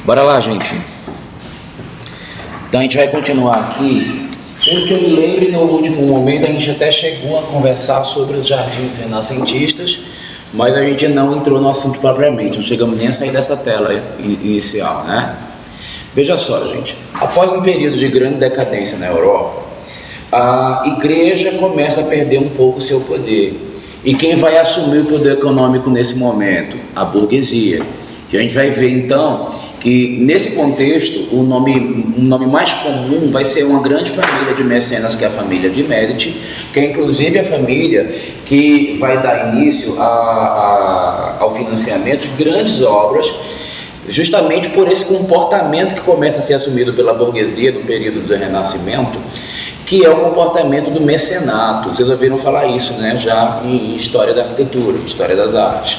Bora lá, gente. Então a gente vai continuar aqui. Pelo que eu me lembro, no último momento a gente até chegou a conversar sobre os jardins renascentistas, mas a gente não entrou no assunto propriamente, não chegamos nem a sair dessa tela inicial, né? Veja só, gente, após um período de grande decadência na Europa, a igreja começa a perder um pouco o seu poder. E quem vai assumir o poder econômico nesse momento? A burguesia. E a gente vai ver então que nesse contexto um nome mais comum vai ser uma grande família de mecenas, que é a família de Médici, que é inclusive a família que vai dar início ao financiamento de grandes obras, justamente por esse comportamento que começa a ser assumido pela burguesia no período do Renascimento, que é o comportamento do mecenato. Vocês ouviram falar isso, né, já em história da arquitetura, história das artes,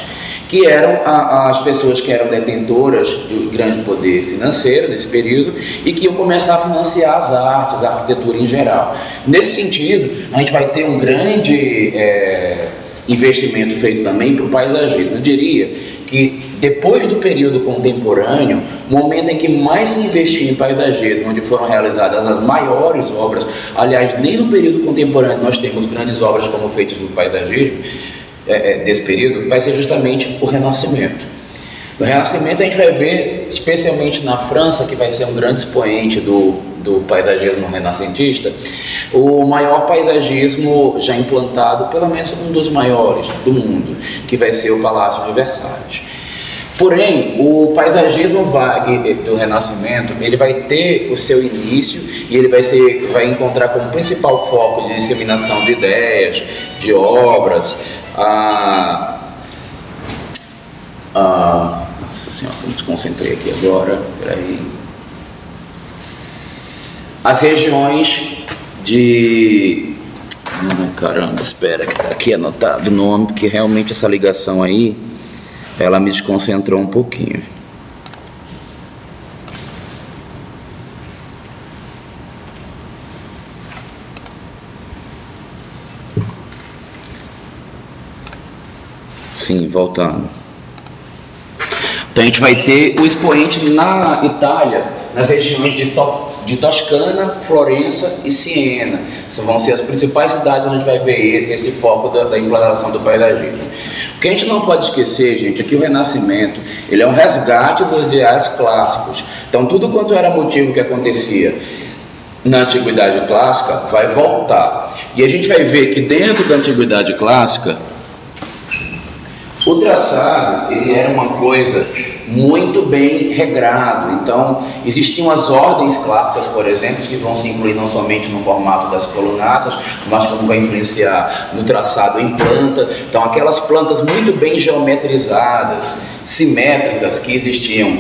que eram as pessoas que eram detentoras de grande poder financeiro nesse período e que iam começar a financiar as artes, a arquitetura em geral. Nesse sentido, a gente vai ter um grande investimento feito também para o paisagismo. Eu diria que depois do período contemporâneo, o momento em que mais se investiu em paisagismo, onde foram realizadas as maiores obras, aliás, nem no período contemporâneo nós temos grandes obras como feitas no paisagismo, desse período, vai ser justamente o Renascimento. No Renascimento a gente vai ver, especialmente na França, que vai ser um grande expoente do paisagismo renascentista, o maior paisagismo já implantado, pelo menos um dos maiores do mundo, que vai ser o Palácio de Versalhes. Porém, o paisagismo do Renascimento, ele vai ter o seu início e ele vai encontrar como principal foco de disseminação de ideias, de obras, nossa senhora, eu me desconcentrei aqui agora, peraí. As regiões de... caramba, espera que está aqui anotado o nome, porque realmente essa ligação aí, ela me desconcentrou um pouquinho. Sim, voltando. Então a gente vai ter o expoente na Itália, nas regiões de Toscana, Florença e Siena. Vão ser as principais cidades onde a gente vai ver esse foco da implantação do paisagismo. O que a gente não pode esquecer, gente, é que o Renascimento, ele é um resgate dos ideais clássicos. Então tudo quanto era motivo que acontecia na Antiguidade Clássica vai voltar. E a gente vai ver que dentro da Antiguidade Clássica, o traçado, ele era uma coisa muito bem regrado. Então, existiam as ordens clássicas, por exemplo, que vão se incluir não somente no formato das colunadas, mas como vai influenciar no traçado em planta. Então, aquelas plantas muito bem geometrizadas, simétricas, que existiam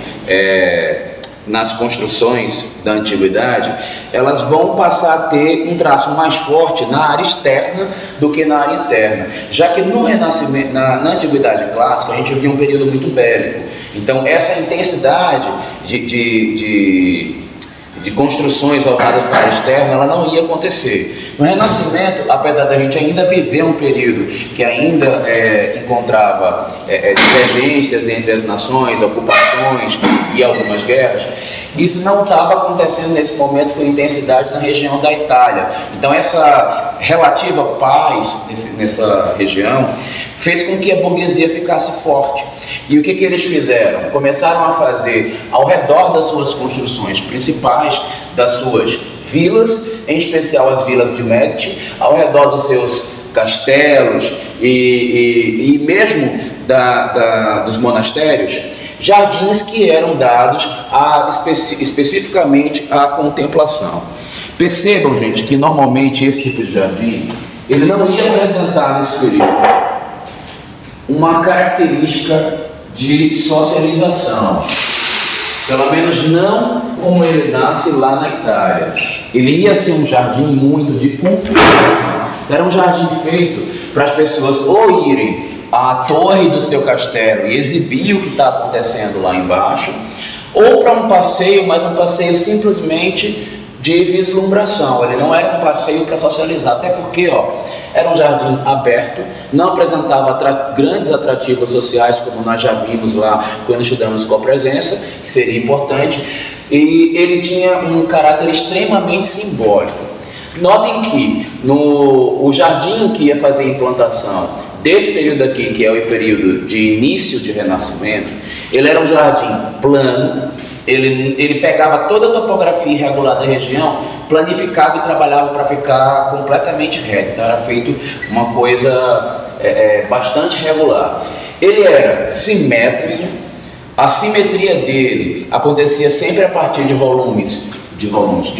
nas construções da antiguidade, elas vão passar a ter um traço mais forte na área externa do que na área interna, já que no Renascimento, na antiguidade clássica, a gente via um período muito bélico. Então essa intensidade de construções voltadas para a externa, ela não ia acontecer. No Renascimento, apesar da gente ainda viver um período que ainda encontrava divergências entre as nações, ocupações e algumas guerras, isso não estava acontecendo nesse momento com intensidade na região da Itália. Então essa relativa paz nessa região fez com que a burguesia ficasse forte. E o que eles fizeram? Começaram a fazer ao redor das suas construções principais, das suas vilas, em especial as vilas de Médici, ao redor dos seus castelos e mesmo dos monastérios, jardins que eram dados especificamente à contemplação. Percebam, gente, que normalmente esse tipo de jardim, ele não ia apresentar nesse período uma característica de socialização, pelo menos não como ele nasce lá na Itália. Ele ia ser um jardim muito de contemplação. Era um jardim feito para as pessoas ou irem à torre do seu castelo e exibir o que está acontecendo lá embaixo, ou para um passeio, mas um passeio simplesmente de vislumbração. Ele não era um passeio para socializar, até porque era um jardim aberto, não apresentava grandes atrativos sociais, como nós já vimos lá quando estudamos copresença, que seria importante, e ele tinha um caráter extremamente simbólico. Notem que o jardim que ia fazer a implantação desse período aqui, que é o período de início de Renascimento, ele era um jardim plano. Ele pegava toda a topografia irregular da região, planificava e trabalhava para ficar completamente reto. Então era feito uma coisa bastante regular. Ele era simétrico, a simetria dele acontecia sempre a partir de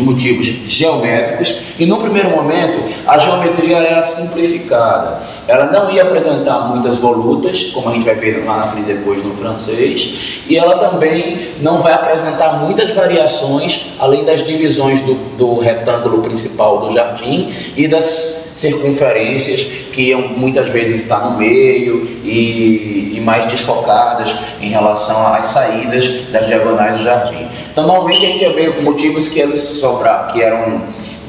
motivos geométricos, e no primeiro momento a geometria era simplificada. Ela não ia apresentar muitas volutas, como a gente vai ver lá na frente depois no francês, e ela também não vai apresentar muitas variações, além das divisões do retângulo principal do jardim e das circunferências, que iam muitas vezes estar no meio e mais desfocadas em relação às saídas das diagonais do jardim. Então, normalmente a gente ia ver motivos que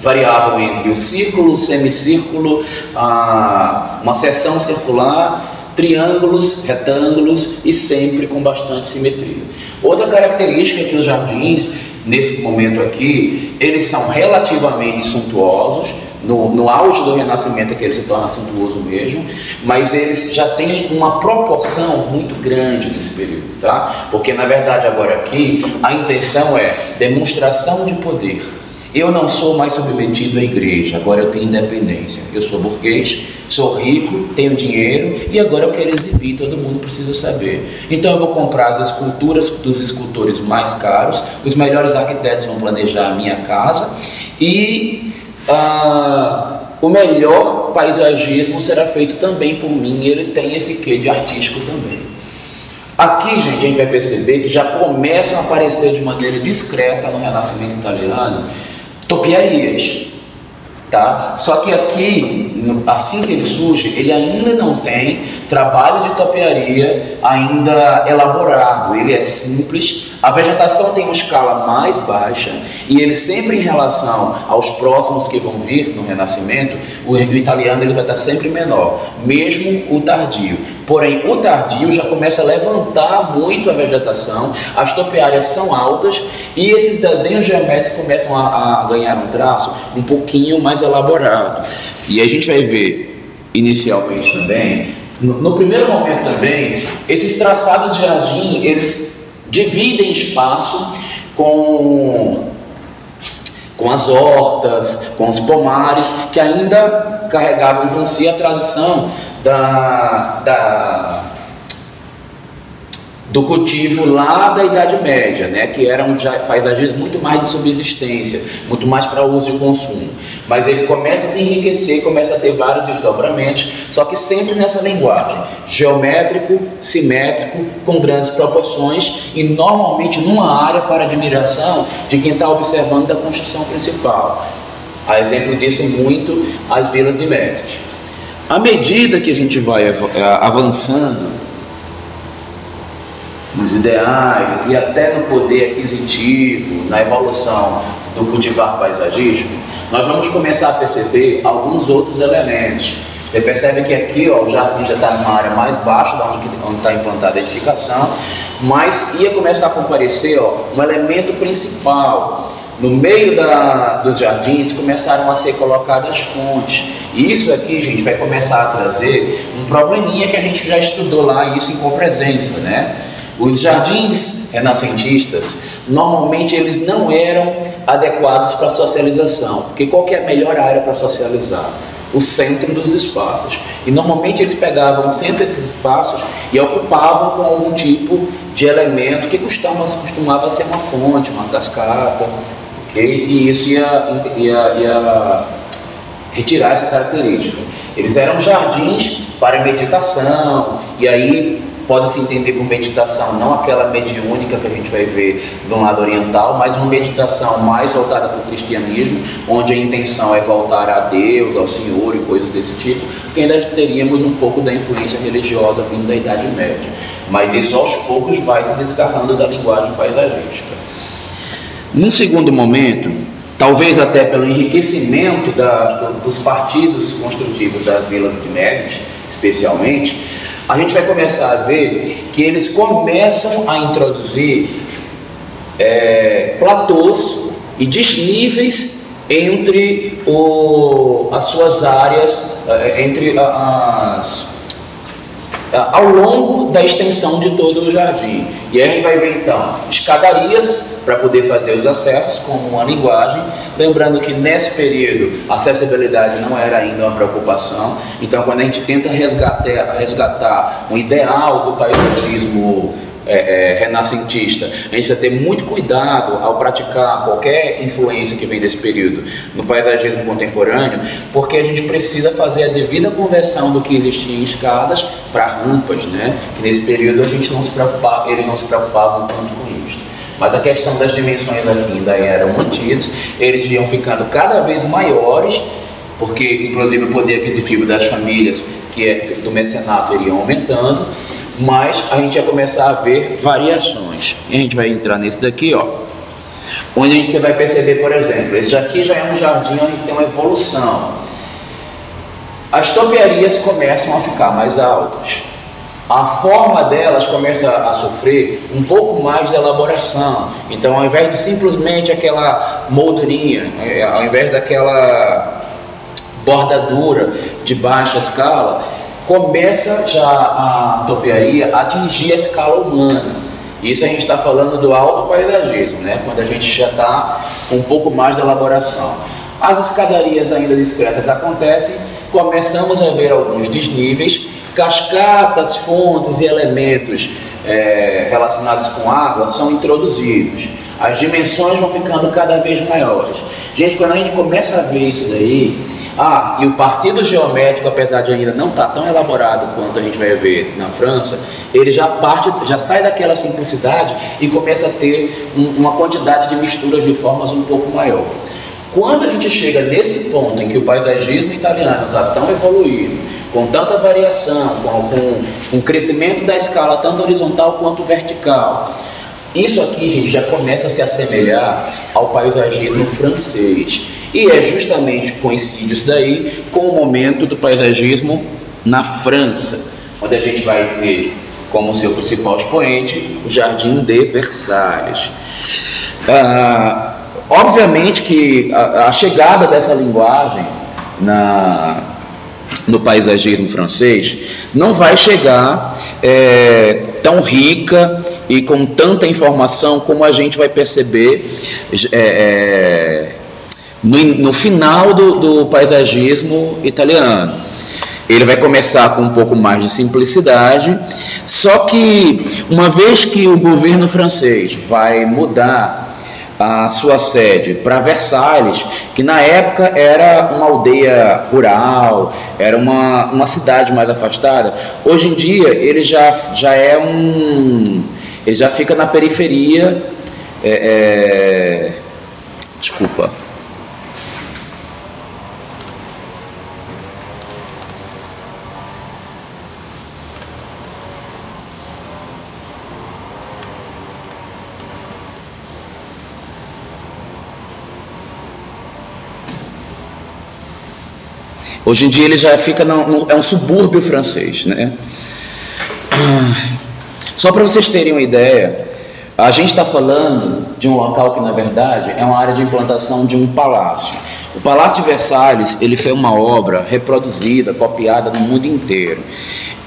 variavam entre o círculo, o semicírculo, uma seção circular, triângulos, retângulos e sempre com bastante simetria. Outra característica é que os jardins, nesse momento aqui, eles são relativamente suntuosos. No auge do Renascimento é que ele se torna suntuoso mesmo, mas eles já têm uma proporção muito grande nesse período, tá? Porque na verdade agora aqui a intenção é demonstração de poder. Eu não sou mais submetido à igreja, agora eu tenho independência. Eu sou burguês, sou rico, tenho dinheiro e agora eu quero exibir, todo mundo precisa saber. Então eu vou comprar as esculturas dos escultores mais caros, os melhores arquitetos vão planejar a minha casa e o melhor paisagismo será feito também por mim, e ele tem esse quê de artístico também. Aqui, gente, a gente vai perceber que já começam a aparecer de maneira discreta no Renascimento italiano topiarias, tá? Só que aqui, assim que ele surge, ele ainda não tem trabalho de topiaria ainda elaborado, ele é simples. A vegetação tem uma escala mais baixa e ele sempre em relação aos próximos que vão vir no Renascimento, o italiano ele vai estar sempre menor, mesmo o tardio. Porém, o tardio já começa a levantar muito a vegetação, as topiárias são altas e esses desenhos geométricos começam a ganhar um traço um pouquinho mais elaborado. E a gente vai ver inicialmente também, no primeiro momento também, esses traçados de jardim, eles dividem espaço com as hortas, com os pomares, que ainda carregavam em si a tradição do cultivo lá da Idade Média, né? Que eram paisagismos muito mais de subsistência, muito mais para uso de consumo. Mas ele começa a se enriquecer, começa a ter vários desdobramentos, só que sempre nessa linguagem, geométrico, simétrico, com grandes proporções e normalmente numa área para admiração de quem está observando da construção principal. A exemplo disso muito as vilas de Médici. À medida que a gente vai avançando nos ideais e até no poder aquisitivo, na evolução do cultivar paisagismo, nós vamos começar a perceber alguns outros elementos. Você percebe que aqui o jardim já está numa área mais baixa, onde está implantada a edificação, mas ia começar a comparecer um elemento principal. No meio dos jardins começaram a ser colocadas fontes. E isso aqui, gente, vai começar a trazer um probleminha que a gente já estudou lá, isso em copresença, né? Os jardins renascentistas, normalmente eles não eram adequados para socialização, porque qual que é a melhor área para socializar? O centro dos espaços. E normalmente eles pegavam o centro desses espaços e ocupavam com algum tipo de elemento que costumava ser uma fonte, uma cascata, okay? E isso ia retirar essa característica. Eles eram jardins para meditação, e aí pode-se entender por meditação não aquela mediúnica que a gente vai ver do lado oriental, mas uma meditação mais voltada para o cristianismo, onde a intenção é voltar a Deus, ao Senhor e coisas desse tipo, que ainda teríamos um pouco da influência religiosa vindo da Idade Média. Mas isso aos poucos vai se desgarrando da linguagem paisagística. Num segundo momento, talvez até pelo enriquecimento dos partidos construtivos das vilas de Médici, especialmente, a gente vai começar a ver que eles começam a introduzir platôs e desníveis entre as suas áreas, ao longo da extensão de todo o jardim. E aí a gente vai ver então escadarias para poder fazer os acessos com uma linguagem, lembrando que nesse período a acessibilidade não era ainda uma preocupação. Então, quando a gente tenta resgatar um ideal do paisagismo renascentista, a gente precisa ter muito cuidado ao praticar qualquer influência que vem desse período no paisagismo contemporâneo, porque a gente precisa fazer a devida conversão do que existia em escadas para rampas, né? Que nesse período a gente não se preocupava, eles não se preocupavam tanto com isso. Mas a questão das dimensões aqui ainda eram mantidas, eles iam ficando cada vez maiores, porque inclusive o poder aquisitivo das famílias, que é do mecenato, iria aumentando. Mas a gente ia começar a ver variações. E a gente vai entrar nesse daqui, ó, onde você vai perceber, por exemplo, esse aqui já é um jardim onde tem uma evolução. As topiarias começam a ficar mais altas. A forma delas começa a sofrer um pouco mais de elaboração. Então, ao invés de simplesmente aquela moldurinha, ao invés daquela bordadura de baixa escala, começa já a topiaria a atingir a escala humana. Isso a gente está falando do alto paisagismo, né? Quando a gente já está com um pouco mais de elaboração. As escadarias ainda discretas acontecem, começamos a ver alguns desníveis, cascatas, fontes e elementos relacionados com água são introduzidos. As dimensões vão ficando cada vez maiores. Gente, quando a gente começa a ver isso daí, e o partido geométrico, apesar de ainda não estar tão elaborado quanto a gente vai ver na França, ele já sai daquela simplicidade e começa a ter uma quantidade de misturas de formas um pouco maior. Quando a gente chega nesse ponto em que o paisagismo italiano está tão evoluído, com tanta variação, com um crescimento da escala tanto horizontal quanto vertical, isso aqui, gente, já começa a se assemelhar ao paisagismo francês. E é justamente coincide isso daí com o momento do paisagismo na França, onde a gente vai ter como seu principal expoente o Jardim de Versalhes. Obviamente que a chegada dessa linguagem no paisagismo francês não vai chegar tão rica e com tanta informação como a gente vai perceber no final do paisagismo italiano. Ele vai começar com um pouco mais de simplicidade, só que uma vez que o governo francês vai mudar a sua sede para Versalhes, que na época era uma aldeia rural, era uma cidade mais afastada, hoje em dia ele já fica na periferia, desculpa. Hoje em dia ele já fica, é um subúrbio francês, né? Só para vocês terem uma ideia, a gente está falando de um local que na verdade é uma área de implantação de um palácio. O Palácio de Versalhes, ele foi uma obra reproduzida, copiada no mundo inteiro.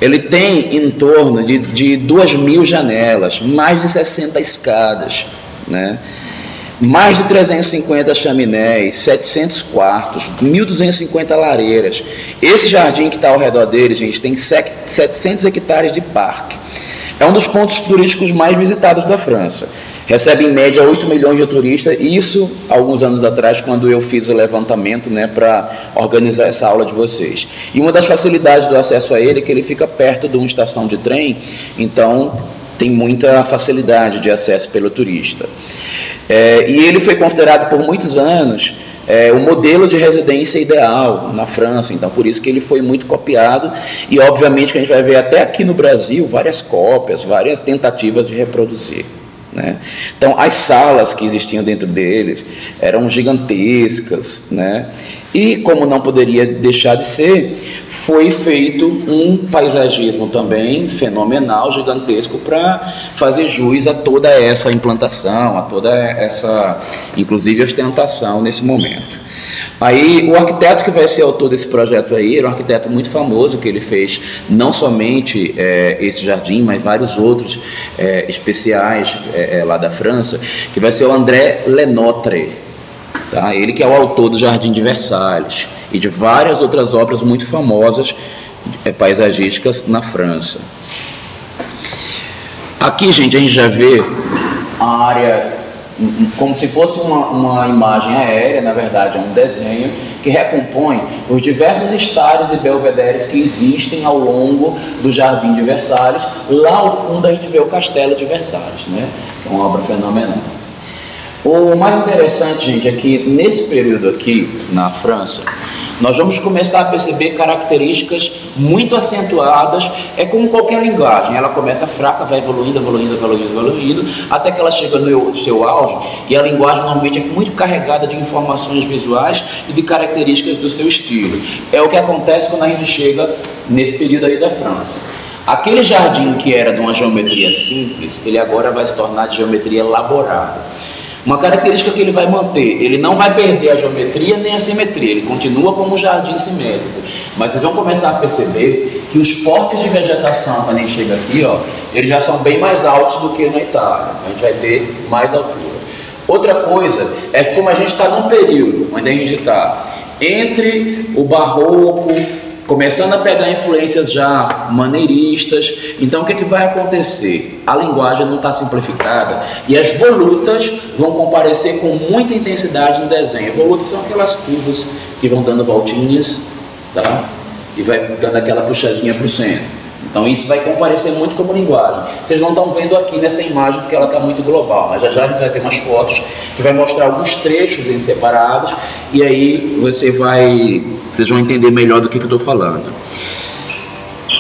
Ele tem em torno de 2.000 janelas, mais de 60 escadas, né? Mais de 350 chaminés, 700 quartos, 1.250 lareiras. Esse jardim que está ao redor dele, gente, tem 700 hectares de parque. É um dos pontos turísticos mais visitados da França. Recebe em média 8 milhões de turistas, isso alguns anos atrás, quando eu fiz o levantamento, né, para organizar essa aula de vocês. E uma das facilidades do acesso a ele é que ele fica perto de uma estação de trem, então tem muita facilidade de acesso pelo turista. E ele foi considerado por muitos anos o modelo de residência ideal na França, então por isso que ele foi muito copiado, e obviamente que a gente vai ver até aqui no Brasil várias cópias, várias tentativas de reproduzir. né? Então, as salas que existiam dentro deles eram gigantescas, né? E, como não poderia deixar de ser, foi feito um paisagismo também fenomenal, gigantesco, para fazer jus a toda essa implantação, a toda essa, inclusive, ostentação nesse momento. Aí, o arquiteto que vai ser autor desse projeto aí, era um arquiteto muito famoso, que ele fez não somente esse jardim, mas vários outros especiais lá da França, que vai ser o André Lenotre, tá? Ele que é o autor do Jardim de Versalhes e de várias outras obras muito famosas paisagísticas na França. Aqui, gente, a gente já vê a área como se fosse uma imagem aérea, na verdade é um desenho que recompõe os diversos estádios e belvederes que existem ao longo do Jardim de Versalhes. Lá ao fundo a gente vê o Castelo de Versalhes, né? Que é uma obra fenomenal. O mais interessante, gente, é que nesse período aqui na França, nós vamos começar a perceber características muito acentuadas. É como qualquer linguagem, ela começa fraca, vai evoluindo, até que ela chega no seu auge, e a linguagem normalmente é muito carregada de informações visuais e de características do seu estilo. É o que acontece quando a gente chega nesse período aí da França. Aquele jardim que era de uma geometria simples, ele agora vai se tornar de geometria elaborada. Uma característica que ele vai manter, ele não vai perder a geometria nem a simetria, ele continua como um jardim simétrico, mas vocês vão começar a perceber que os portes de vegetação, quando a gente chega aqui, ó, eles já são bem mais altos do que na Itália, a gente vai ter mais altura. Outra coisa é que como a gente está num período onde a gente está entre o barroco, começando a pegar influências já maneiristas, então o que vai acontecer? A linguagem não está simplificada e as volutas vão comparecer com muita intensidade no desenho. Volutas são aquelas curvas que vão dando voltinhas, tá? E vai dando aquela puxadinha para o centro. Então isso vai comparecer muito como linguagem. Vocês não estão vendo aqui nessa imagem porque ela está muito global, mas já a gente vai ter umas fotos que vai mostrar alguns trechos em separados, e aí vocês vão entender melhor do que eu estou falando.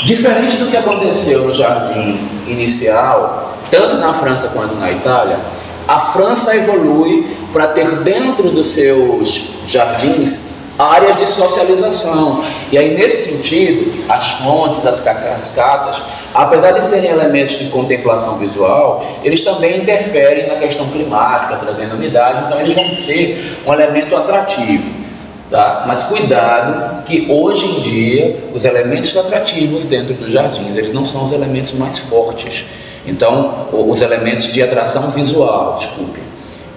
Diferente do que aconteceu no jardim inicial, tanto na França quanto na Itália, a França evolui para ter dentro dos seus jardins áreas de socialização. E aí, nesse sentido, as fontes, as cascatas, apesar de serem elementos de contemplação visual, eles também interferem na questão climática, trazendo umidade, então eles vão ser um elemento atrativo, tá? Mas cuidado que hoje em dia os elementos atrativos dentro dos jardins, eles não são os elementos mais fortes. Então, os elementos de atração visual,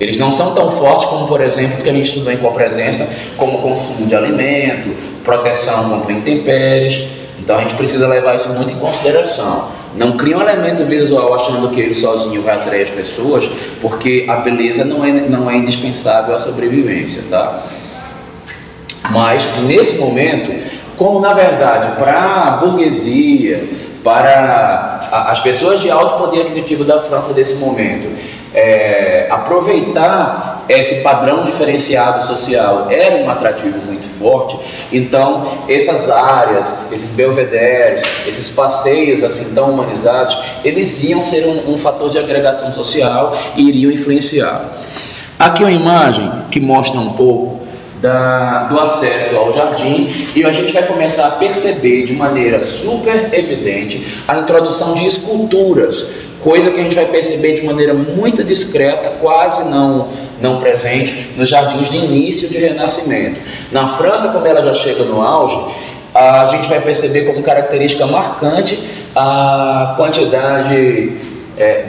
eles não são tão fortes como, por exemplo, os que a gente estudou em copresença, como consumo de alimento, proteção contra intempéries. Então a gente precisa levar isso muito em consideração. Não cria um elemento visual achando que ele sozinho vai atrair as pessoas, porque a beleza não é indispensável à sobrevivência, tá? Mas nesse momento, como na verdade para a burguesia, para as pessoas de alto poder aquisitivo da França desse momento, aproveitar esse padrão diferenciado social era um atrativo muito forte, então essas áreas, esses belvederes, esses passeios assim tão humanizados, eles iam ser um fator de agregação social e iriam influenciar. Aqui uma imagem que mostra um pouco do acesso ao jardim, e a gente vai começar a perceber de maneira super evidente a introdução de esculturas, coisa que a gente vai perceber de maneira muito discreta, quase não presente, nos jardins de início de Renascimento. Na França, quando ela já chega no auge, a gente vai perceber como característica marcante a quantidade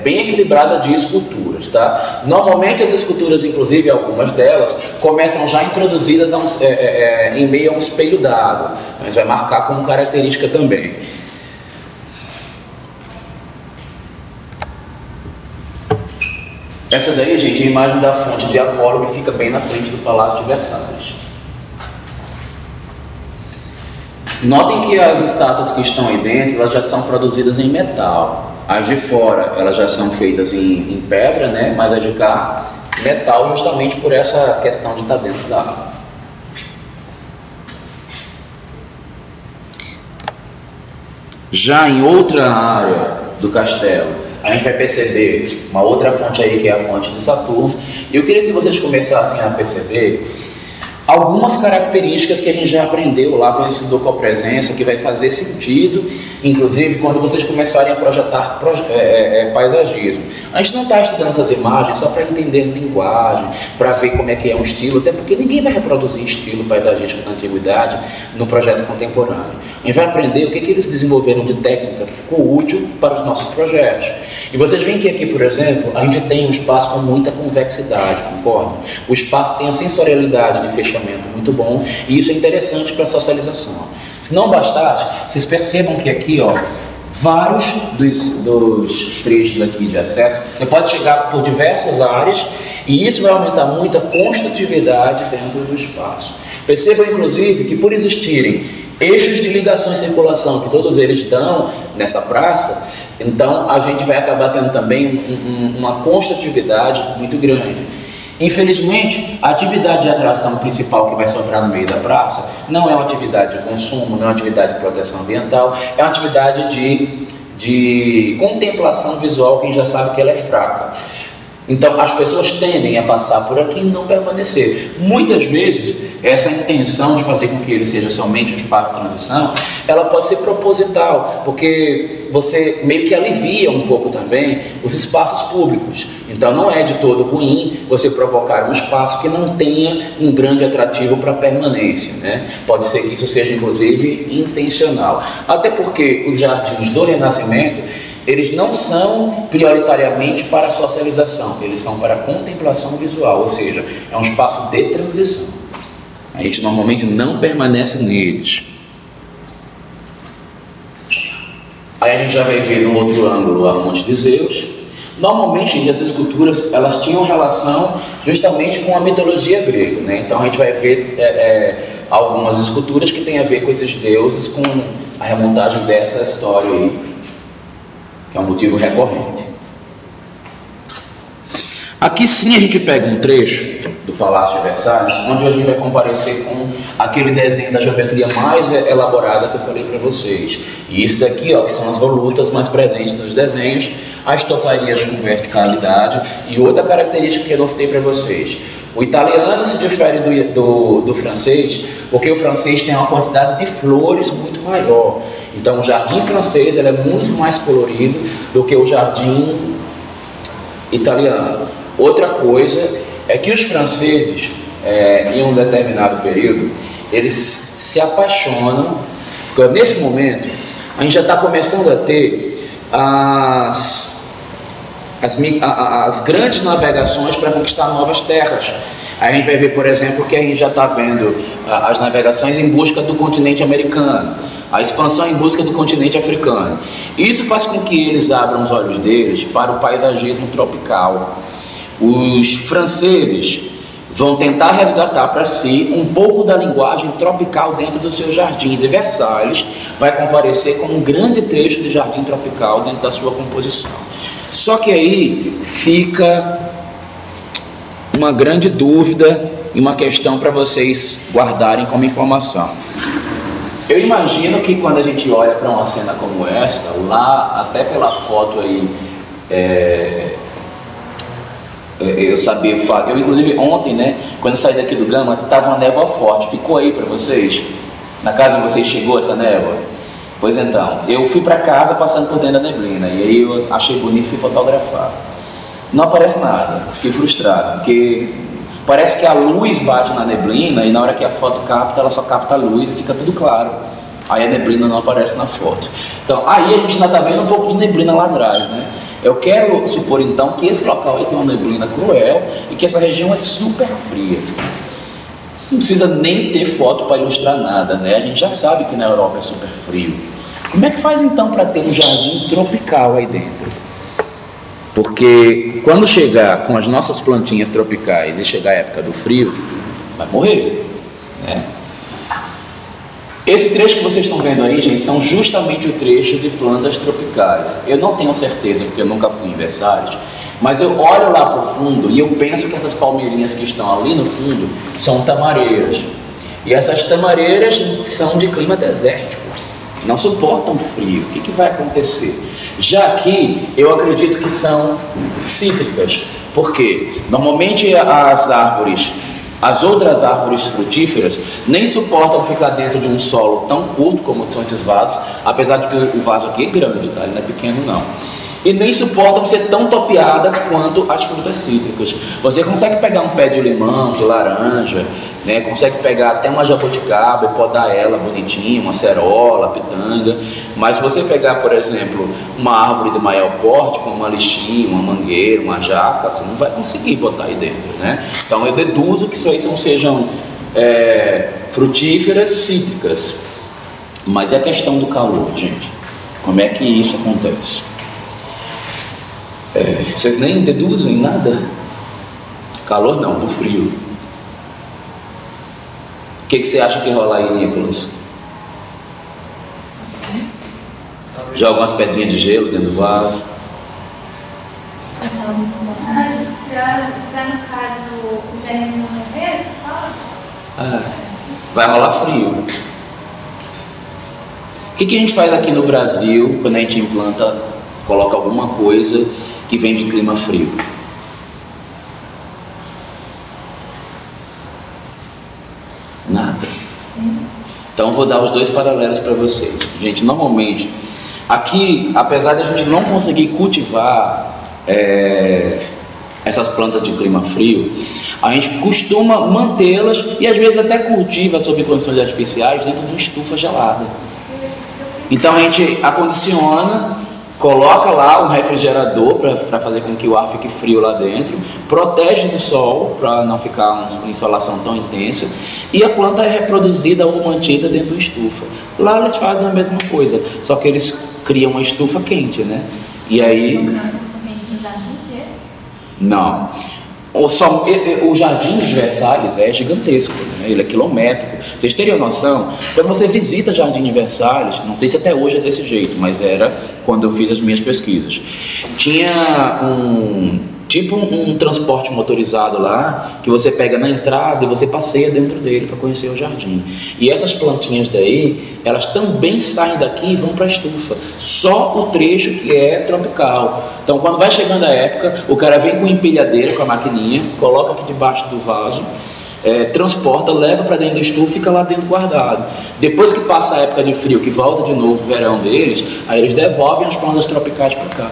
bem equilibrada de esculturas, tá? Normalmente as esculturas, inclusive algumas delas, começam já introduzidas em meio a um espelho d'água, então a gente vai marcar como característica também. Essa daí, gente, é a imagem da fonte de Apolo, que fica bem na frente do Palácio de Versalhes. Notem que as estátuas que estão aí dentro, elas já são produzidas em metal. As de fora, elas já são feitas em pedra, né? Mas as de cá, metal, justamente por essa questão de estar dentro da água. Já em outra área do castelo, a gente vai perceber uma outra fonte aí, que é a fonte de Saturno. E eu queria que vocês começassem a perceber algumas características que a gente já aprendeu lá quando estudou copresença, que vai fazer sentido, inclusive quando vocês começarem a projetar paisagismo. A gente não está estudando essas imagens só para entender linguagem, para ver como é que é um estilo, até porque ninguém vai reproduzir estilo paisagístico da antiguidade no projeto contemporâneo. A gente vai aprender o que eles desenvolveram de técnica que ficou útil para os nossos projetos. E vocês veem que aqui, por exemplo, a gente tem um espaço com muita convexidade, concordam? O espaço tem a sensorialidade de fechamento muito bom, e isso é interessante para a socialização. Se não bastasse, vocês percebam que aqui, ó, vários dos trechos aqui de acesso, você pode chegar por diversas áreas, e isso vai aumentar muito a construtividade dentro do espaço. Percebam, inclusive, que por existirem eixos de ligação e circulação, que todos eles dão nessa praça, então a gente vai acabar tendo também uma construtividade muito grande. Infelizmente, a atividade de atração principal que vai sobrar no meio da praça não é uma atividade de consumo, não é uma atividade de proteção ambiental, é uma atividade de contemplação visual, que a gente já sabe que ela é fraca. Então, as pessoas tendem a passar por aqui e não permanecer. Muitas vezes, essa intenção de fazer com que ele seja somente um espaço de transição, ela pode ser proposital, porque você meio que alivia um pouco também os espaços públicos. Então, não é de todo ruim você provocar um espaço que não tenha um grande atrativo para permanência, né? Pode ser que isso seja, inclusive, intencional. Até porque os jardins do Renascimento, eles não são prioritariamente para socialização, eles são para contemplação visual, ou seja, é um espaço de transição. A gente normalmente não permanece neles. Aí a gente já vai ver no outro ângulo a fonte de Zeus. Normalmente as esculturas, elas tinham relação justamente com a mitologia grega, né? Então a gente vai ver algumas esculturas que têm a ver com esses deuses, com a remontagem dessa história aí, que é um motivo recorrente. Aqui sim a gente pega um trecho do Palácio de Versalhes, onde a gente vai comparecer com aquele desenho da geometria mais elaborada que eu falei para vocês. E isso daqui, ó, que são as volutas mais presentes nos desenhos, as toparias com verticalidade, e outra característica que eu mostrei para vocês. O italiano se difere do francês, porque o francês tem uma quantidade de flores muito maior. Então o jardim francês ele é muito mais colorido do que o jardim italiano. Outra coisa é que os franceses, em um determinado período, eles se apaixonam, porque nesse momento a gente já está começando a ter as grandes navegações para conquistar novas terras. Aí a gente vai ver, por exemplo, que a gente já está vendo as navegações em busca do continente americano, a expansão em busca do continente africano. Isso faz com que eles abram os olhos deles para o paisagismo tropical. Os franceses vão tentar resgatar para si um pouco da linguagem tropical dentro dos seus jardins, e Versalhes vai comparecer como um grande trecho de jardim tropical dentro da sua composição. Só que aí fica uma grande dúvida e uma questão para vocês guardarem como informação. Eu imagino que quando a gente olha para uma cena como essa, lá até pela foto aí, eu inclusive ontem, né, quando eu saí daqui do Gama, estava uma névoa forte, ficou aí para vocês? Na casa de vocês chegou essa névoa? Pois então, eu fui para casa passando por dentro da neblina, e aí eu achei bonito e fui fotografar. Não aparece nada, fiquei frustrado, porque parece que a luz bate na neblina e na hora que a foto capta, ela só capta a luz e fica tudo claro. Aí a neblina não aparece na foto. Então, aí a gente ainda está vendo um pouco de neblina lá atrás, né? Eu quero supor então que esse local aí tem uma neblina cruel e que essa região é super fria. Não precisa nem ter foto para ilustrar nada, né? A gente já sabe que na Europa é super frio. Como é que faz então para ter um jardim tropical aí dentro? Porque quando chegar com as nossas plantinhas tropicais e chegar a época do frio, vai morrer, né? Esse trecho que vocês estão vendo aí, gente, são justamente o trecho de plantas tropicais. Eu não tenho certeza, porque eu nunca fui em Versalhes, mas eu olho lá para o fundo e eu penso que essas palmeirinhas que estão ali no fundo são tamareiras. E essas tamareiras são de clima desértico. não suportam frio. O que vai acontecer? Já aqui, eu acredito que são cítricas. Por quê? Normalmente as outras árvores frutíferas nem suportam ficar dentro de um solo tão curto como são esses vasos, apesar de que o vaso aqui é grande, tá? Ele não é pequeno não. E nem suportam ser tão topeadas quanto as frutas cítricas. Você consegue pegar um pé de limão, de laranja, né? Consegue pegar até uma jabuticaba e podar ela bonitinho, uma cerola, pitanga. Mas se você pegar, por exemplo, uma árvore de maior porte, como uma lixinha, uma mangueira, uma jaca, você não vai conseguir botar aí dentro, né? Então eu deduzo que isso aí sejam frutíferas cítricas. Mas é a questão do calor, gente. Como é que isso acontece? Vocês nem deduzem nada? Calor não, do frio. O que você acha que rola aí, Nicolas? Joga umas pedrinhas de gelo dentro do vaso. Pra no caso o gerente não morrer, vai rolar frio. O que a gente faz aqui no Brasil quando a gente implanta, coloca alguma coisa que vem de clima frio? Nada. Então vou dar os dois paralelos para vocês. Gente, normalmente aqui, apesar de a gente não conseguir cultivar essas plantas de clima frio, a gente costuma mantê-las e às vezes até cultiva sob condições artificiais dentro de uma estufa gelada. Então a gente acondiciona, coloca lá um refrigerador para fazer com que o ar fique frio lá dentro, protege do sol para não ficar uma insolação tão intensa, e a planta é reproduzida ou mantida dentro da estufa. Lá eles fazem a mesma coisa, só que eles criam uma estufa quente, né? E aí... Não. O Jardim de Versalhes é gigantesco, né? Ele é quilométrico. Vocês teriam noção, quando você visita o Jardim de Versalhes, não sei se até hoje é desse jeito, mas era quando eu fiz as minhas pesquisas, tinha um transporte motorizado lá, que você pega na entrada e você passeia dentro dele para conhecer o jardim. E essas plantinhas daí, elas também saem daqui e vão para a estufa, só o trecho que é tropical. Então quando vai chegando a época, o cara vem com empilhadeira, com a maquininha, coloca aqui debaixo do vaso, transporta, leva para dentro da estufa e fica lá dentro guardado. Depois que passa a época de frio, que volta de novo o verão deles, aí eles devolvem as plantas tropicais para cá.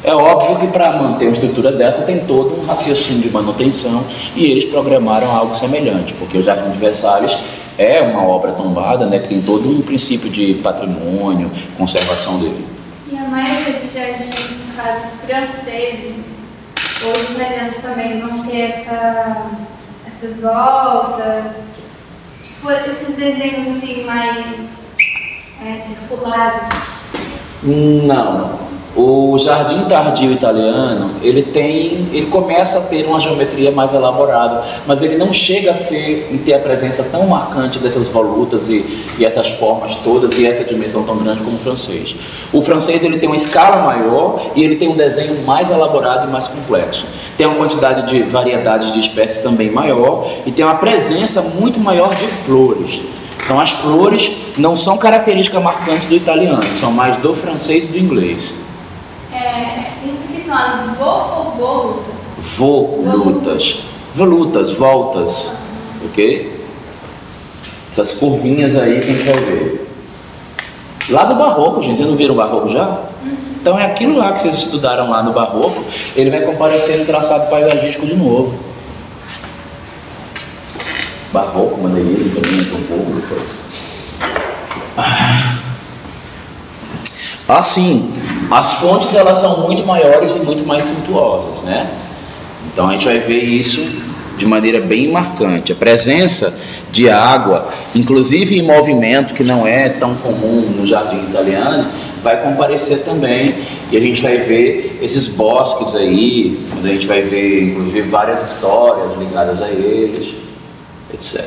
É óbvio que para manter uma estrutura dessa tem todo um raciocínio de manutenção, e eles programaram algo semelhante, porque o Jardim de Versalhes é uma obra tombada, né, que tem todo um princípio de patrimônio, conservação dele. E a maioria dos jardins, no caso os franceses, ou os italianos também vão ter essas voltas, tipo, esses desenhos assim mais circulares. Não. O jardim tardio italiano, ele começa a ter uma geometria mais elaborada, mas ele não chega a ter a presença tão marcante dessas volutas e essas formas todas e essa dimensão tão grande como o francês. O francês, ele tem uma escala maior e ele tem um desenho mais elaborado e mais complexo. Tem uma quantidade de variedades de espécies também maior e tem uma presença muito maior de flores. Então as flores não são característica marcante do italiano, são mais do francês e do inglês. Isso que são as volutas. Volutas, voltas, ok? Essas curvinhas aí que a gente vai ver. Lá do barroco, gente, vocês não viram o barroco já? Então é aquilo lá que vocês estudaram lá no barroco, ele vai comparecer no traçado paisagístico de novo. Barroco, maneirismo também, um pouco. Assim, as fontes elas são muito maiores e muito mais suntuosas, né? Então a gente vai ver isso de maneira bem marcante. A presença de água, inclusive em movimento, que não é tão comum no jardim italiano, vai comparecer também. E a gente vai ver esses bosques aí, onde a gente vai ver inclusive várias histórias ligadas a eles, etc.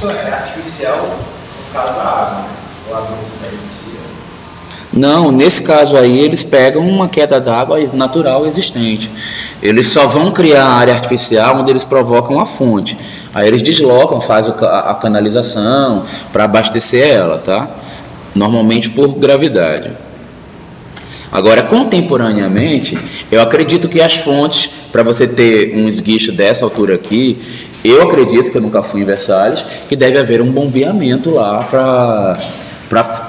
É artificial, no caso a água, o adubo é artificial. Não, nesse caso aí eles pegam uma queda d'água natural existente. Eles só vão criar a área artificial onde eles provocam a fonte. Aí eles deslocam, fazem a canalização para abastecer ela, tá? Normalmente por gravidade. Agora, contemporaneamente, eu acredito que as fontes, para você ter um esguicho dessa altura aqui, eu acredito, que eu nunca fui em Versalhes, que deve haver um bombeamento lá para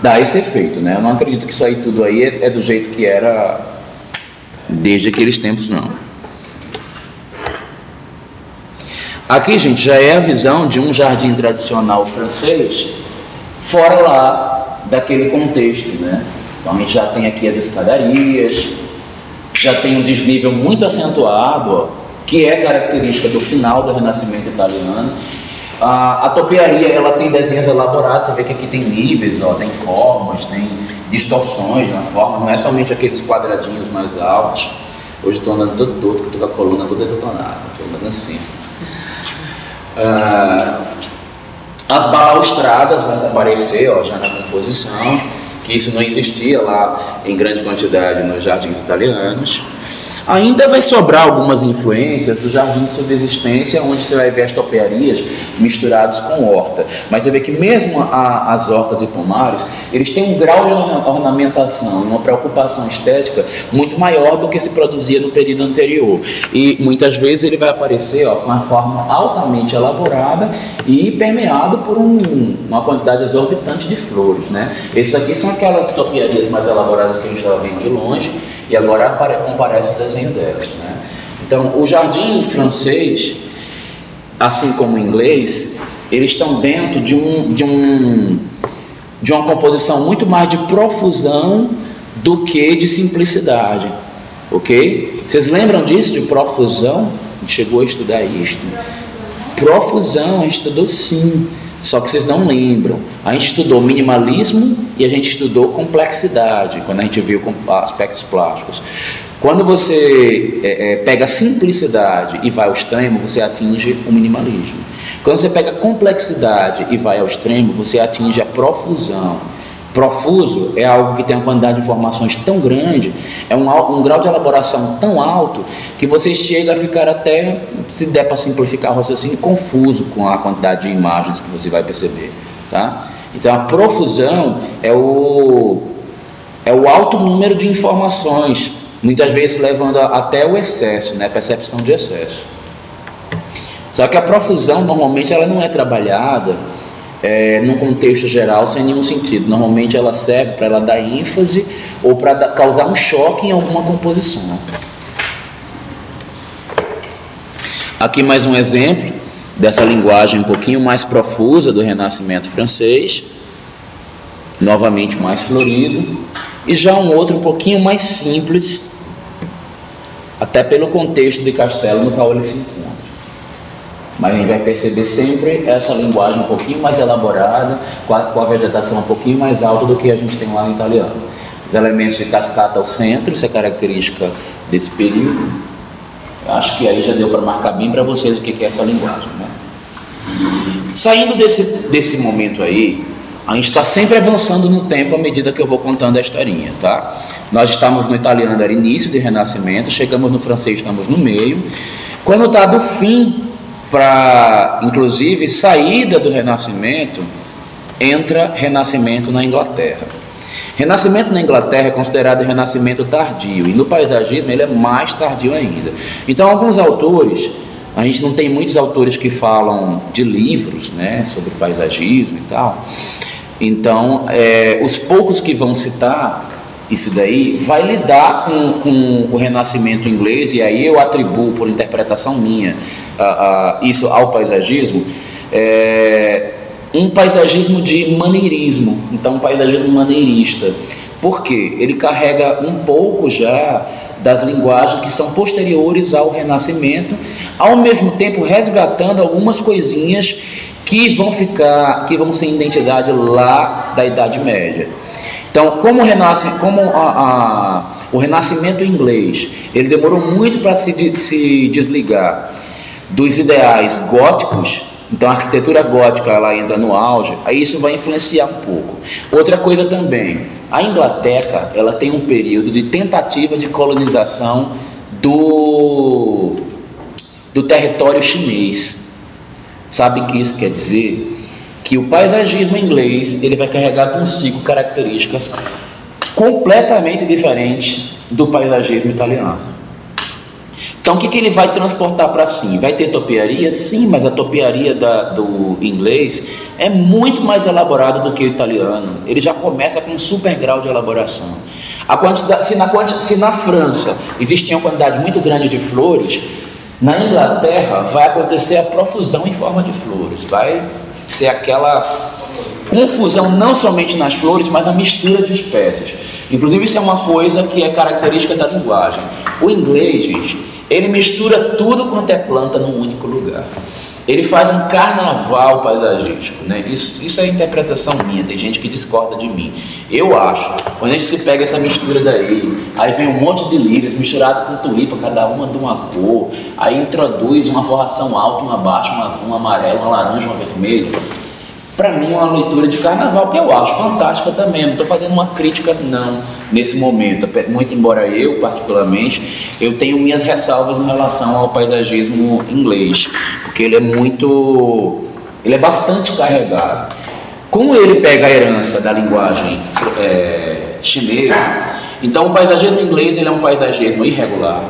dar esse efeito, né? Eu não acredito que isso aí tudo aí é do jeito que era desde aqueles tempos, não. Aqui, gente, já é a visão de um jardim tradicional francês, fora lá daquele contexto, né? Então a gente já tem aqui as escadarias, já tem um desnível muito acentuado, ó, que é característica do final do Renascimento italiano. A topiaria, ela tem desenhos elaborados, você vê que aqui tem níveis, ó, tem formas, tem distorções na forma, não é somente aqueles quadradinhos mais altos. Hoje estou andando todo torto, que estou com a coluna toda detonada, estou andando assim. As balaustradas vão comparecer, ó, já na composição, que isso não existia lá em grande quantidade nos jardins italianos. Ainda vai sobrar algumas influências do jardim de subsistência, onde você vai ver as topiarias misturados com horta. Mas você vê que mesmo as hortas e pomares, eles têm um grau de ornamentação, uma preocupação estética muito maior do que se produzia no período anterior. E muitas vezes ele vai aparecer, ó, com uma forma altamente elaborada e permeado por uma quantidade exorbitante de flores, né? Esses aqui são aquelas topiarias mais elaboradas que a gente estava vendo de longe, e agora comparece o desenho delas, né? Então, o jardim francês, assim como o inglês, eles estão dentro de uma composição muito mais de profusão do que de simplicidade, ok? Vocês lembram disso, de profusão? A gente chegou a estudar isto. Profusão, a gente estudou sim, só que vocês não lembram. A gente estudou minimalismo e a gente estudou complexidade, quando a gente viu aspectos plásticos. Quando você pega a simplicidade e vai ao extremo, você atinge o minimalismo. Quando você pega a complexidade e vai ao extremo, você atinge a profusão. Profuso é algo que tem uma quantidade de informações tão grande, é um grau de elaboração tão alto, que você chega a ficar até, se der para simplificar o raciocínio, confuso com a quantidade de imagens que você vai perceber, tá? Então a profusão é o alto número de informações, muitas vezes levando até o excesso, né? Percepção de excesso. Só que a profusão normalmente ela não é trabalhada num contexto geral sem nenhum sentido. Normalmente ela serve para ela dar ênfase ou para causar um choque em alguma composição. Aqui mais um exemplo dessa linguagem um pouquinho mais profusa do Renascimento francês, novamente mais florido, e já um outro um pouquinho mais simples, até pelo contexto de castelo no qual ele se encontra. Mas a gente vai perceber sempre essa linguagem um pouquinho mais elaborada, com a vegetação um pouquinho mais alta do que a gente tem lá no italiano. Os elementos de cascata ao centro, isso é característica desse período. Eu acho que aí já deu para marcar bem para vocês o que é essa linguagem, né? Saindo desse momento aí, a gente está sempre avançando no tempo à medida que eu vou contando a historinha, tá? Nós estamos no italiano, era início de Renascimento, chegamos no francês, estamos no meio. Quando está do fim para, inclusive, saída do Renascimento, entra Renascimento na Inglaterra. Renascimento na Inglaterra é considerado Renascimento tardio, e no paisagismo ele é mais tardio ainda. Então, alguns autores, a gente não tem muitos autores que falam de livros, né, sobre paisagismo e tal. Então, os poucos que vão citar isso daí, vai lidar com o Renascimento inglês, e aí eu atribuo, por interpretação minha, isso ao paisagismo, um paisagismo de maneirismo, então um paisagismo maneirista. Por quê? Ele carrega um pouco já das linguagens que são posteriores ao Renascimento, ao mesmo tempo resgatando algumas coisinhas que vão ser identidade lá da Idade Média. Então, como o Renascimento inglês, ele demorou muito para se desligar dos ideais góticos, Então a arquitetura gótica ela entra no auge, aí isso vai influenciar um pouco. Outra coisa também, a Inglaterra ela tem um período de tentativa de colonização do território chinês. Sabem o que isso quer dizer? Que o paisagismo inglês ele vai carregar consigo características completamente diferentes do paisagismo italiano. Então o que ele vai transportar para si? Vai ter topiaria? Sim, mas a topiaria do inglês é muito mais elaborada do que o italiano. Ele já começa com um super grau de elaboração. Se na França existia uma quantidade muito grande de flores, na Inglaterra vai acontecer a profusão em forma de flores. Vai ser aquela confusão não somente nas flores, mas na mistura de espécies. Inclusive isso é uma coisa que é característica da linguagem. O inglês, gente, ele mistura tudo quanto é planta num único lugar. Ele faz um carnaval paisagístico, né? Isso é interpretação minha, tem gente que discorda de mim. Eu acho, quando a gente se pega essa mistura daí, aí vem um monte de lírias misturado com tulipa, cada uma de uma cor, aí introduz uma forração alta, uma baixa, uma azul, uma amarela, uma laranja, uma vermelha. Para mim é uma leitura de carnaval que eu acho fantástica também. Não estou fazendo uma crítica não nesse momento, muito embora eu particularmente eu tenho minhas ressalvas em relação ao paisagismo inglês, porque ele é bastante carregado. Como ele pega a herança da linguagem chinesa, então o paisagismo inglês ele é um paisagismo irregular,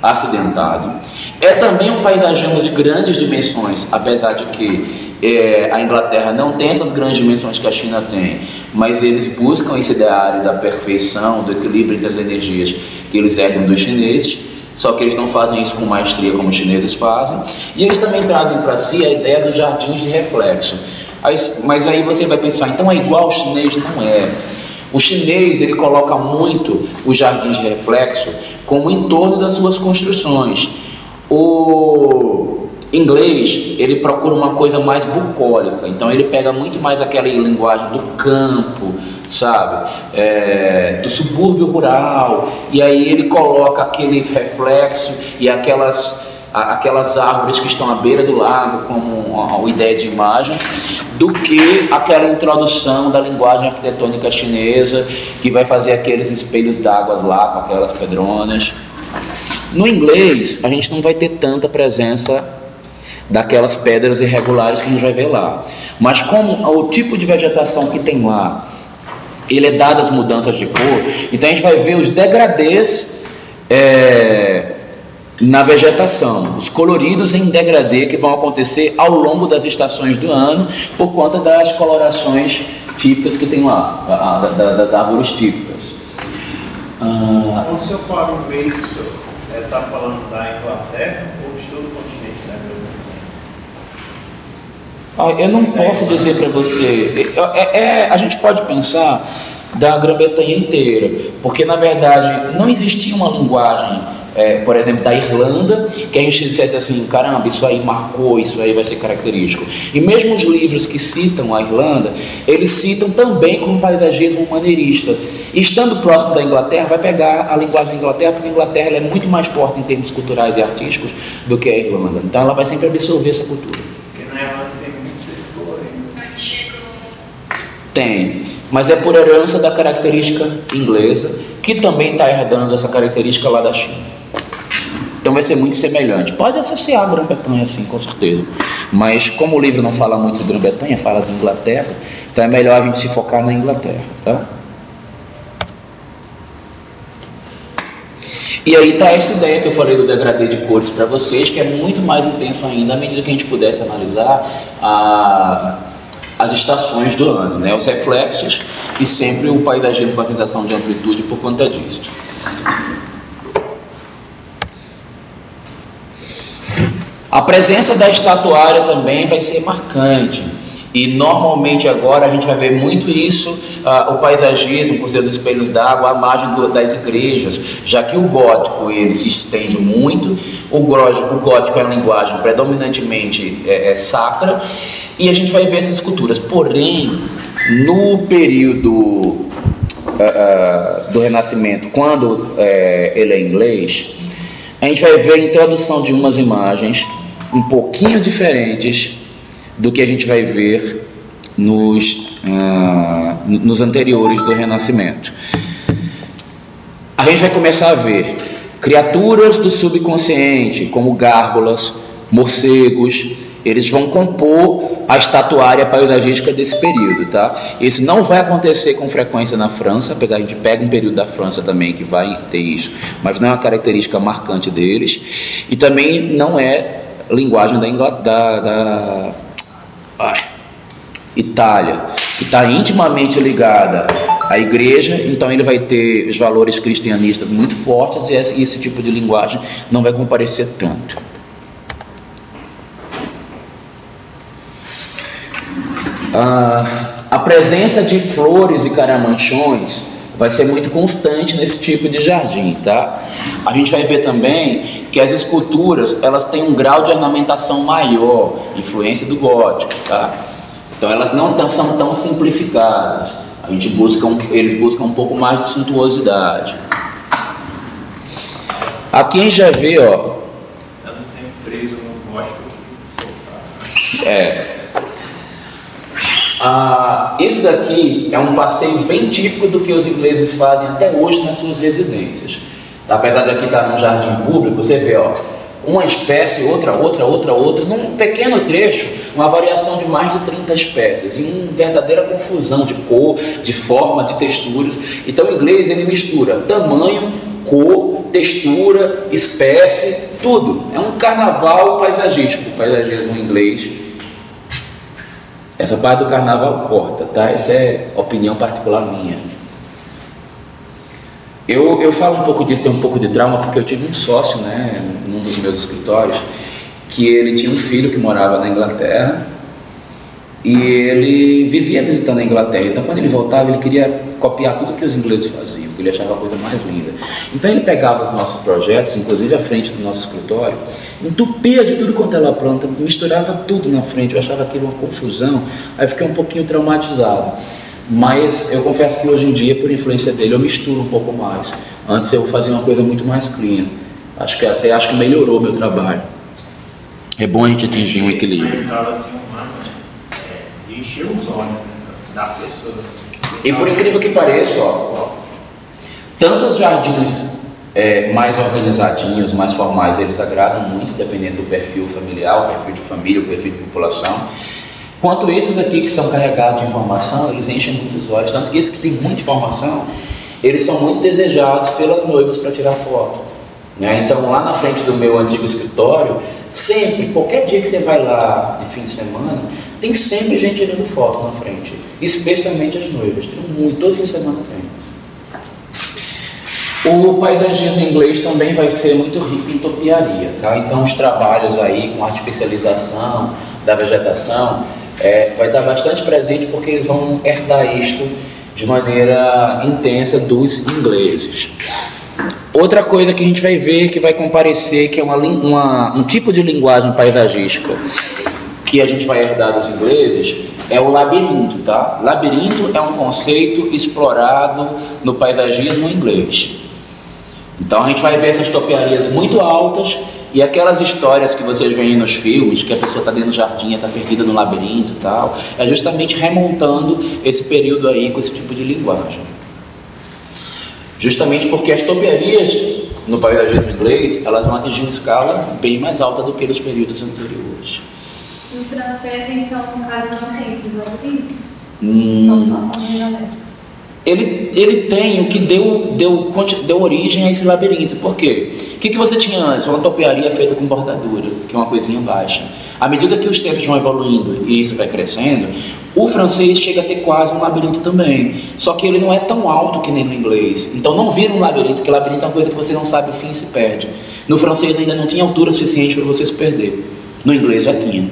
acidentado. É também um paisagismo de grandes dimensões, apesar de que a Inglaterra não tem essas grandes dimensões que a China tem, mas eles buscam esse ideário da perfeição, do equilíbrio entre as energias que eles herdam dos chineses, só que eles não fazem isso com maestria como os chineses fazem, e eles também trazem para si a ideia dos jardins de reflexo. Mas aí você vai pensar, então é igual ao chinês? Não é. O chinês ele coloca muito os jardins de reflexo como entorno das suas construções. O inglês, ele procura uma coisa mais bucólica, então ele pega muito mais aquela linguagem do campo, sabe, do subúrbio rural, e aí ele coloca aquele reflexo e aquelas árvores que estão à beira do lago como uma ideia de imagem, do que aquela introdução da linguagem arquitetônica chinesa, que vai fazer aqueles espelhos d'água lá com aquelas pedronas. No inglês, a gente não vai ter tanta presença daquelas pedras irregulares que a gente vai ver lá. Mas como o tipo de vegetação que tem lá, ele é dado as mudanças de cor, então a gente vai ver os degradês na vegetação, os coloridos em degradê que vão acontecer ao longo das estações do ano, por conta das colorações típicas que tem lá, das árvores típicas. Quando o senhor fala inglês, o senhor está falando da Inglaterra ou de todo o continente, né? Eu não posso dizer para você. A gente pode pensar da Grã-Bretanha inteira, porque na verdade não existia uma linguagem, por exemplo, da Irlanda, que a gente dissesse assim, caramba, isso aí marcou, isso aí vai ser característico. E mesmo os livros que citam a Irlanda, eles citam também como paisagismo maneirista. E estando próximo da Inglaterra, vai pegar a linguagem da Inglaterra, porque a Inglaterra ela é muito mais forte em termos culturais e artísticos do que a Irlanda. Então ela vai sempre absorver essa cultura. Porque na Irlanda tem muito explore ainda. Tem, mas é por herança da característica inglesa, que também está herdando essa característica lá da China. Então vai ser muito semelhante. Pode associar a Grã-Bretanha, sim, com certeza. Mas como o livro não fala muito de Grã-Bretanha, fala de Inglaterra, então é melhor a gente se focar na Inglaterra, tá? E aí está essa ideia que eu falei do degradê de cores para vocês, que é muito mais intenso ainda, à medida que a gente pudesse analisar as estações do ano, né? Os reflexos e sempre o paisagismo com a sensação de amplitude por conta disso. A presença da estatuária também vai ser marcante. E normalmente agora a gente vai ver muito isso, o paisagismo com seus espelhos d'água à margem das igrejas, já que o gótico ele se estende muito, o gótico é uma linguagem predominantemente sacra, e a gente vai ver essas esculturas. Porém, no período do Renascimento, quando ele é inglês, a gente vai ver a introdução de umas imagens um pouquinho diferentes do que a gente vai ver nos anteriores do Renascimento. A gente vai começar a ver criaturas do subconsciente, como gárgulas, morcegos. Eles vão compor a estatuária paisagística desse período, tá? Isso não vai acontecer com frequência na França, apesar de a gente pega um período da França também que vai ter isso, mas não é uma característica marcante deles. E também não é linguagem da Itália, que está intimamente ligada à igreja, então ele vai ter os valores cristianistas muito fortes, e esse tipo de linguagem não vai comparecer tanto. A presença de flores e caramanchões vai ser muito constante nesse tipo de jardim, tá? A gente vai ver também que as esculturas, elas têm um grau de ornamentação maior, influência do gótico, tá? Então elas não são tão simplificadas. Eles buscam um pouco mais de suntuosidade. Aqui a gente já vê, ó. Eu não tenho preso no gótico de soltar. Isso daqui é um passeio bem típico do que os ingleses fazem até hoje nas suas residências. Apesar de aqui estar num jardim público, você vê, ó, uma espécie, outra, num pequeno trecho, uma variação de mais de 30 espécies, em uma verdadeira confusão de cor, de forma, de texturas. Então o inglês, ele mistura tamanho, cor, textura, espécie, tudo. É um carnaval paisagístico, paisagismo inglês. Essa parte do carnaval corta, tá? Essa é opinião particular minha. Eu falo um pouco disso, tenho um pouco de trauma, porque eu tive um sócio, né, num dos meus escritórios, que ele tinha um filho que morava na Inglaterra, e ele vivia visitando a Inglaterra. Então quando ele voltava, ele queria copiar tudo que os ingleses faziam, porque ele achava a coisa mais linda. Então ele pegava os nossos projetos, inclusive a frente do nosso escritório, entupia de tudo quanto era planta, misturava tudo na frente. Eu achava aquilo uma confusão, aí eu fiquei um pouquinho traumatizado. Mas eu confesso que hoje em dia, por influência dele, eu misturo um pouco mais. Antes eu fazia uma coisa muito mais clean. Acho que melhorou o meu trabalho. É bom a gente atingir um equilíbrio. Mas estava assim, de encher os olhos, né, da pessoa. E por incrível que pareça, ó, tanto os jardins mais organizadinhos, mais formais, eles agradam muito, dependendo do perfil familiar, o perfil de família, o perfil de população. Quanto esses aqui que são carregados de informação, eles enchem muitos olhos. Tanto que esses que têm muita informação, eles são muito desejados pelas noivas para tirar foto, né? Então lá na frente do meu antigo escritório, sempre, qualquer dia que você vai lá de fim de semana, tem sempre gente tirando foto na frente, especialmente as noivas. Tem muito, todo fim de semana tem. O paisagismo inglês também vai ser muito rico em topiaria, tá? Então os trabalhos aí com artificialização da vegetação vai estar bastante presente, porque eles vão herdar isto de maneira intensa dos ingleses. Outra coisa que a gente vai ver, que vai comparecer, que é um tipo de linguagem paisagística que a gente vai herdar dos ingleses, é o labirinto, tá? Labirinto é um conceito explorado no paisagismo inglês. Então a gente vai ver essas topiarias muito altas, e aquelas histórias que vocês veem nos filmes, que a pessoa está dentro do jardim, está perdida no labirinto e tal, é justamente remontando esse período aí com esse tipo de linguagem. Justamente porque as topiarias no paisagismo inglês, elas vão atingir uma escala bem mais alta do que nos períodos anteriores. No francês, então, no caso, não tem esses labirintos? São só geométricos. Ele tem o que deu origem a esse labirinto. Por quê? O que você tinha antes? Uma topiaria feita com bordadura, que é uma coisinha baixa. À medida que os tempos vão evoluindo e isso vai crescendo, o francês chega a ter quase um labirinto também. Só que ele não é tão alto que nem no inglês. Então não vira um labirinto, porque labirinto é uma coisa que você não sabe o fim e se perde. No francês ainda não tinha altura suficiente para você se perder. No inglês já tinha.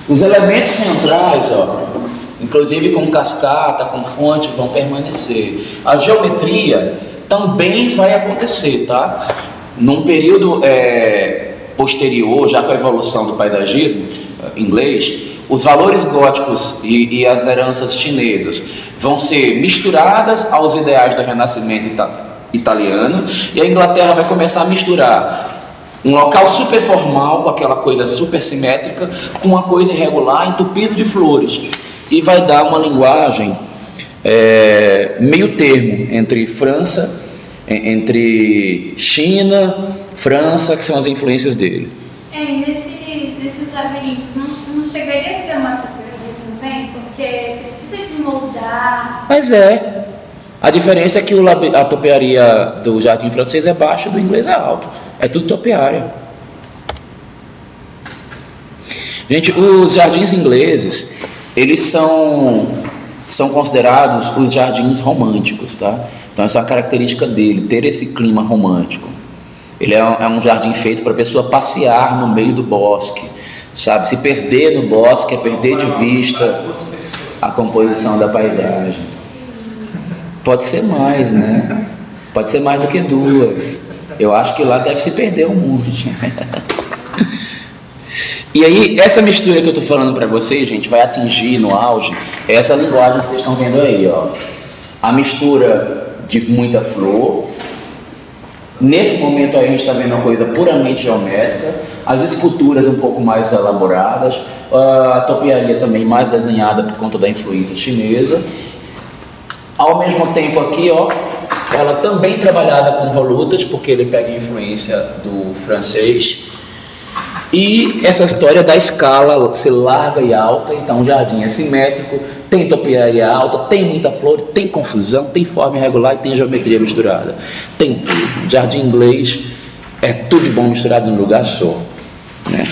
Os elementos centrais, ó, inclusive com cascata, com fontes, vão permanecer. A geometria também vai acontecer, tá? Num período posterior, já com a evolução do paisagismo inglês, os valores góticos e as heranças chinesas vão ser misturadas aos ideais do Renascimento italiano, e a Inglaterra vai começar a misturar Um local super formal, com aquela coisa super simétrica, com uma coisa irregular, entupido de flores. E vai dar uma linguagem meio termo entre França, entre China, França, que são as influências dele. Nesses labirintos, não chegaria a ser uma topografi também? Porque precisa de moldar. Mas a diferença é que a topiaria do jardim francês é baixa e do inglês é alto. É tudo topiária. Gente, os jardins ingleses, eles são considerados os jardins românticos, tá? Então essa é a característica dele, ter esse clima romântico. Ele é um jardim feito para a pessoa passear no meio do bosque, sabe? Se perder no bosque é perder de vista a composição da paisagem. Pode ser mais, né? Pode ser mais do que duas. Eu acho que lá deve se perder um monte. E aí, essa mistura que eu estou falando para vocês, gente, vai atingir no auge essa linguagem que vocês estão vendo aí, ó. A mistura de muita flor. Nesse momento aí a gente está vendo uma coisa puramente geométrica, as esculturas um pouco mais elaboradas, a topiaria também mais desenhada por conta da influência chinesa. Ao mesmo tempo aqui, ó, ela também trabalhada com volutas, porque ele pega a influência do francês. E essa história da escala ser larga e alta, então o jardim é simétrico, tem topiaria alta, tem muita flor, tem confusão, tem forma irregular e tem geometria misturada. Tem tudo. Jardim inglês é tudo de bom misturado num lugar só, né?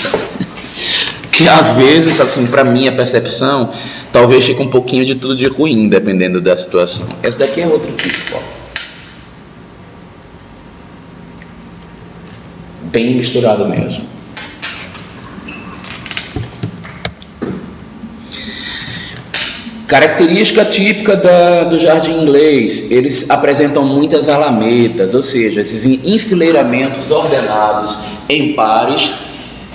Que às vezes, assim, para minha percepção, talvez fique um pouquinho de tudo de ruim, dependendo da situação. Essa daqui é outro tipo, ó. Bem misturado mesmo. Característica típica do jardim inglês, eles apresentam muitas alamedas, ou seja, esses enfileiramentos ordenados em pares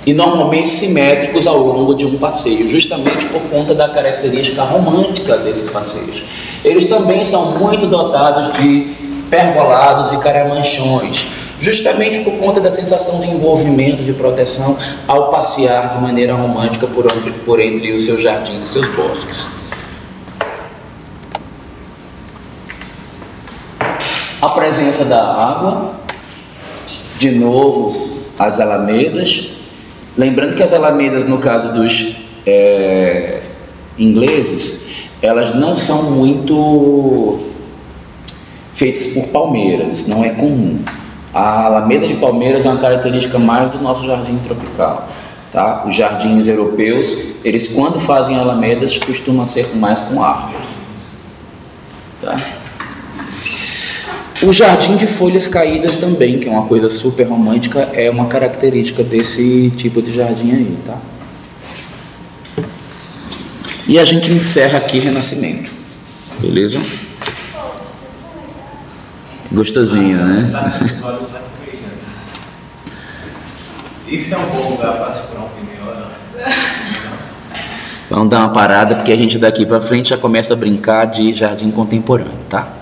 e normalmente simétricos ao longo de um passeio, justamente por conta da característica romântica desses passeios. Eles também são muito dotados de pergolados e caramanchões, justamente por conta da sensação de envolvimento, de proteção ao passear de maneira romântica por entre os seus jardins e seus bosques. A presença da água, de novo as alamedas, lembrando que as alamedas no caso dos ingleses, elas não são muito feitas por palmeiras, isso não é comum. A alameda de palmeiras é uma característica mais do nosso jardim tropical, tá? Os jardins europeus, eles quando fazem alamedas costumam ser mais com árvores, tá? O jardim de folhas caídas também, que é uma coisa super romântica, é uma característica desse tipo de jardim aí, tá? E a gente encerra aqui Renascimento, beleza? Gostosinho, né? Isso é um bom lugar para se furar um pneu, não? Vamos dar uma parada, porque a gente daqui para frente já começa a brincar de jardim contemporâneo, tá?